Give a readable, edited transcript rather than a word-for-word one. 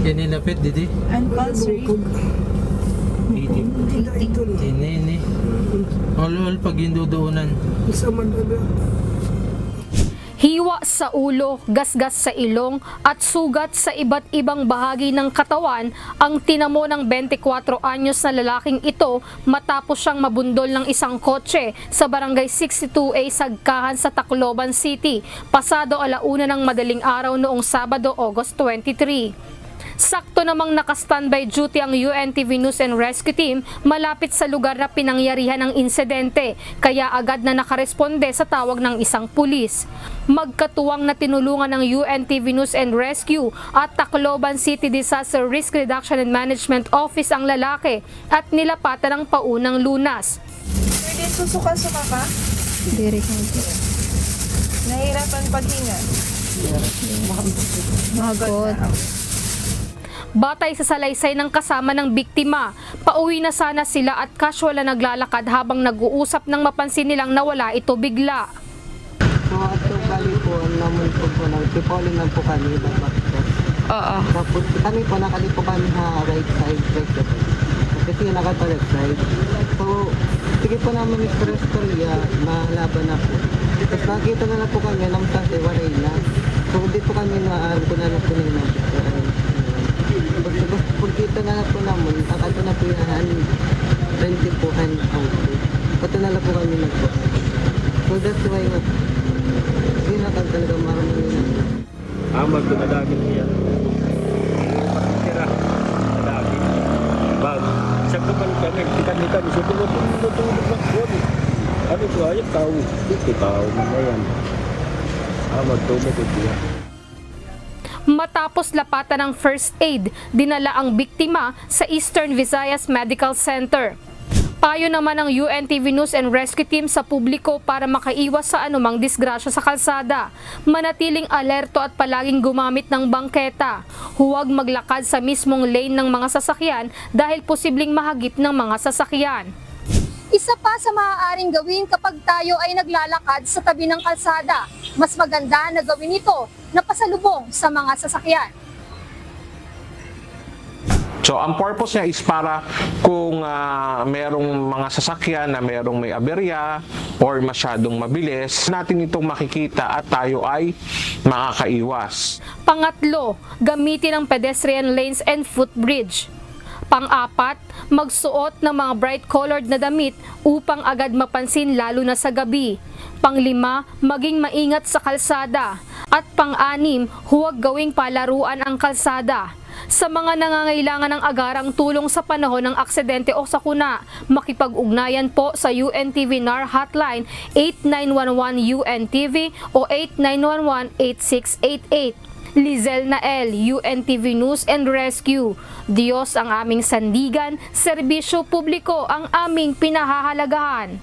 Yan nilapit, didi. And pulse rate. Tinini. All pag yung dudoonan. Isa man ada. Hiwa sa ulo, gasgas sa ilong at sugat sa iba't ibang bahagi ng katawan ang tinamo ng 24 anyos na lalaking ito matapos siyang mabundol ng isang kotse sa barangay 62A Sagkahan sa Tacloban City, pasado 1:00 ng madaling araw noong Sabado, August 23. Sakto namang naka-standby duty ang UNTV News and Rescue Team malapit sa lugar na pinangyarihan ng insidente, kaya agad na nakaresponde sa tawag ng isang pulis. Magkatuwang na tinulungan ng UNTV News and Rescue at Tacloban City Disaster Risk Reduction and Management Office ang lalaki at nilapatan ng paunang lunas. Pwede susuka-suka ka? Direk Nahihirapan paghinga? Magot. Batay sa salaysay ng kasama ng biktima, pauwi na sana sila at casual na naglalakad habang nag-uusap nang mapansin nilang nawala ito bigla. So ato bali po, naman po ng tipolin lang po kami na backstep. Oo. Tapos kami po nakalipo kami sa right side. Kasi nakata left side. So sige po naman Mr. Estoria, mahalaban na po. Tapos nakita na lang po kami ng tante, waray na. So hindi po kami naalam ko na lang po nila. Pagkita na lang po naman, akato na po yung 20 po hand out. Kato na lang po kami nagpo. So that's why hindi na talaga marami nila. Amag ko na daging niya. Patitira na daging. Bag. Isang kapal kami, tikan-tikan. So tumutulog lang po. Ano ko, ayap tao. Ito tao na yan. Amag tumutulog niya. Matapos lapatan ng first aid, dinala ang biktima sa Eastern Visayas Medical Center. Payo naman ng UNTV News and Rescue Team sa publiko para makaiwas sa anumang disgrasya sa kalsada. Manatiling alerto at palaging gumamit ng bangketa. Huwag maglakad sa mismong lane ng mga sasakyan dahil posibleng mahagip ng mga sasakyan. Isa pa sa maaaring gawin kapag tayo ay naglalakad sa tabi ng kalsada, mas maganda na gawin ito na pasalubong sa mga sasakyan. So ang purpose niya is para kung merong mga sasakyan na merong may aberya or masyadong mabilis, natin itong makikita at tayo ay makakaiwas. Pangatlo, gamitin ang pedestrian lanes and footbridge. Pang-apat, magsuot ng mga bright-colored na damit upang agad mapansin lalo na sa gabi. Pang-lima, maging maingat sa kalsada. At pang-anim, huwag gawing palaruan ang kalsada. Sa mga nangangailangan ng agarang tulong sa panahon ng aksidente o sakuna, makipag-ugnayan po sa UNTV NAR hotline 8911 UNTV o 8911-8688. Lizel Nael, UNTV News and Rescue. Diyos ang aming sandigan, serbisyo publiko ang aming pinahahalagahan.